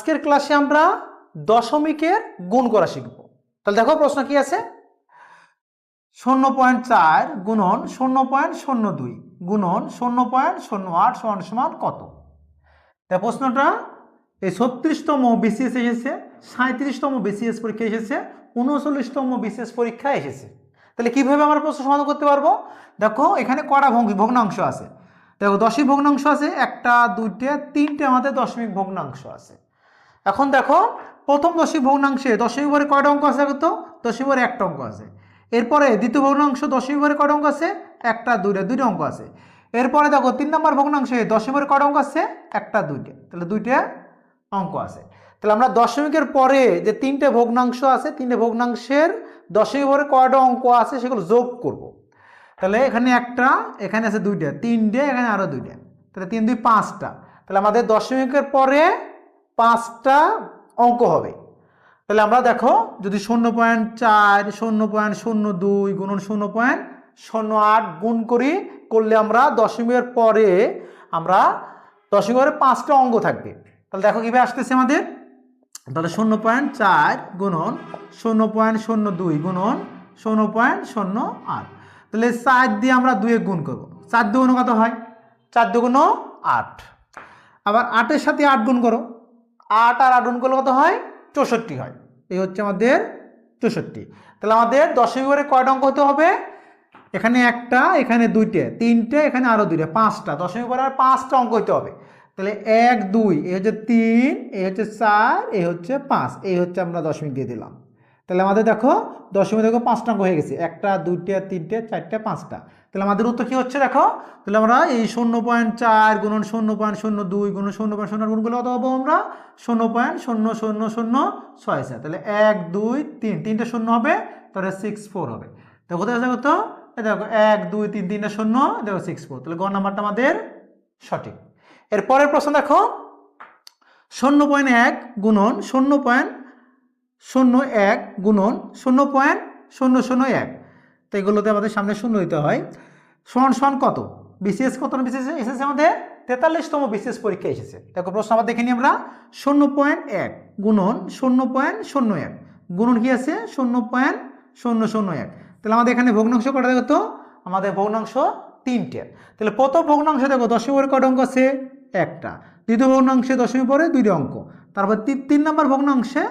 আজকের ক্লাসে আমরা দশমিকের গুণ করা শিখব। তাহলে দেখো প্রশ্ন কি আছে, 0.4 গুণন 0.02 গুণন 0.08 সমান সমান কত? তাই প্রশ্নটা এই 36তম বিসিএস এসেছে, 37তম বিসিএস পরীক্ষা এসেছে, 39তম বিসিএস পরীক্ষা এসেছে। তাহলে কিভাবে আমরা প্রশ্ন সমাধান করতে পারবো? দেখো এখানে কটা ভগ্নাংশ আছে, দেখো দশমিক ভগ্নাংশ আছে, একটা দুইটা তিনটে আমাদের দশমিক ভগ্নাংশ আছে। এখন দেখো প্রথম দশমিক ভগ্নাংশে দশমিক ঘরে কয়টা অঙ্ক আছে? দেখো তো দশমিক ঘরে একটা অঙ্ক আছে। এরপরে দ্বিতীয় ভগ্নাংশ দশমিক ঘরে কয়টা অঙ্ক আছে? একটা দুইটা অঙ্ক আছে। এরপরে দেখো 3 নম্বর ভগ্নাংশে দশমিক ঘরে কয়টা অঙ্ক আছে? একটা দুইটা, তাহলে দুইটা অঙ্ক আছে। তাহলে আমরা দশমিকের পরে যে তিনটে ভগ্নাংশ আছে, তিনটে ভগ্নাংশের দশমিক ঘরে কয়টা অঙ্ক আছে সেগুলো যোগ করব। তাহলে এখানে একটা, এখানে আছে দুইটা, তিনটে, এখানে আরো দুইটা, তাহলে 3 2 5টা। তাহলে আমাদের দশমিকের পরে 5টা অঙ্ক হবে। তাহলে আমরা দেখো যদি 0.4 0.02 গুণন 0.08 গুণ করলে আমরা দশমিকের পরে আমরা দশমিকের 5টা অঙ্ক থাকবে। তাহলে দেখো কিভাবে আসতেছে আমাদের, তাহলে 0.4 গুণন 0.02 গুণন 0.08, তাহলে 4 দিয়ে আমরা 2 গুণ করব। 4 দুগুণ কত হয়? 4 দুগুণ 8। আবার 8-এর সাথে 8 গুণ করো, 8 আর 8 গুণ করলে কত হয়? 64 হয়। এই হচ্ছে আমাদের 64। তাহলে আমাদের দশমিক ঘরে কয়টা অঙ্ক হতে হবে? এখানে একটা, এখানে দুইটা, তিনটে, এখানে আরো দুইটা, 5টা। দশমিক ঘরে আর 5টা অঙ্ক হতে হবে। তাহলে 1 2, এই হচ্ছে 3, এই হচ্ছে 4, এই হচ্ছে 5, এই হচ্ছে আমরা দশমিক দিয়ে দিলাম। তাহলে আমাদের দেখো দশমিক দেখো 5টা অঙ্ক হয়ে গেছে, একটা দুইটা তিনটে চারটে 5টা। তাহলে আমাদের উত্তর কি হচ্ছে দেখো, তাহলে আমরা এই 0.4 গুণন 0.02 গুণন 0.08 গুণ করলে কত পাবো আমরা? 0.000064। তাহলে 1 2 3, তিনটে শূন্য হবে, তাহলে 64 হবে। দেখো কোথায় আছে কত? দেখো 1 2 3, তিনটে শূন্য, দেখো 64। তাহলে গ নাম্বারটা আমাদের সঠিক। এরপরের প্রশ্ন দেখো, 0.1 গুণন 0.01 গুণন 0.001, তো এগুলোতে আমাদের সামনে শূন্য দিতে হয়, সমান সমান কত? বিসিএস কত বিসিএস এসেছে আমাদের? 43তম বিসিএস পরীক্ষা এসেছে। দেখো প্রশ্ন আবার দেখে নিই আমরা, 0.1 গুণন 0.01 গুণন কি আছে? 0.001। তাহলে আমাদের এখানে ভগ্নাংশ কটা? দেখো তো আমাদের ভগ্নাংশ তিনটে। তাহলে প্রথম ভগ্নাংশ দেখো দশমিক পরে কটা অঙ্ক আছে? একটা। দ্বিতীয় ভগ্নাংশে দশমিক পরে 2টা অঙ্ক। তারপর 3 নম্বর ভগ্নাংশে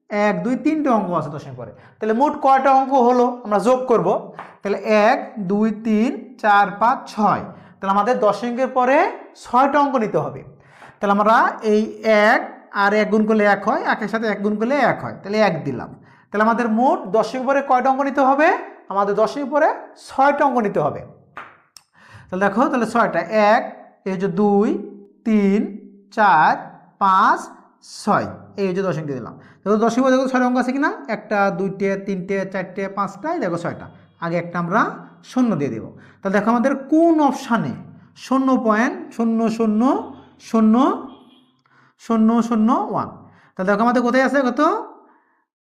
1 2 3টে অঙ্ক আছে দশমিক পরে। তাহলে মোট কয়টা অঙ্ক হলো আমরা যোগ করব। তাহলে 1 2 3 4 5 6, তাহলে আমাদের দশমিকের পরে 6টা অঙ্ক নিতে হবে। তাহলে আমরা এই 1 আর 1 গুণ করলে 1 হয়, 1-এর সাথে 1 গুণ করলে 1 হয়, তাহলে 1 দিলাম। তাহলে আমাদের মোট দশমিক পরে কয়টা অঙ্ক নিতে হবে? আমাদের দশমিক পরে 6টা অঙ্ক নিতে হবে। তাহলে দেখো, তাহলে 6টা, 1, এই হচ্ছে 2 3 4 5 6, এই হচ্ছে দশমিক দিয়ে দিলাম। দেখো দশমিক দেখো 6টা অঙ্ক আছে কিনা? একটা দুইটে তিনটে চারটে 5টা, দেখো 6টা। আগে একটা আমরা শূন্য দিয়ে দেবো। তাহলে দেখো আমাদের কোন অপশানে 0.000001, তাহলে দেখো আমাদের কোথায় আছে? কত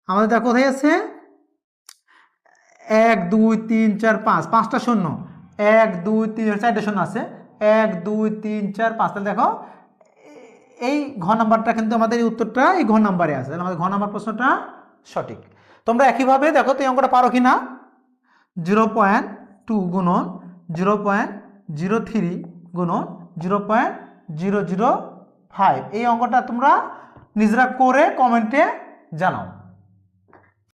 আমাদের দেখো কোথায় আছে? 1 2 3 4 5, 5টা শূন্য, 1 2 3 4টে শূন্য আছে, 1 2 3 4 5। তাহলে দেখো এই ঘ নাম্বারটা কিন্তু আমাদের এই উত্তরটা এই ঘ নাম্বারে আছে, তাহলে আমাদের ঘ নাম্বার প্রশ্নটা সঠিক। তোমরা একইভাবে দেখো তো এই অঙ্কটা পারো কিনা। 0.2 গুণন 0.03 গুণন 0.005, এই অঙ্কটা তোমরা নিজেরা করে কমেন্টে জানাও।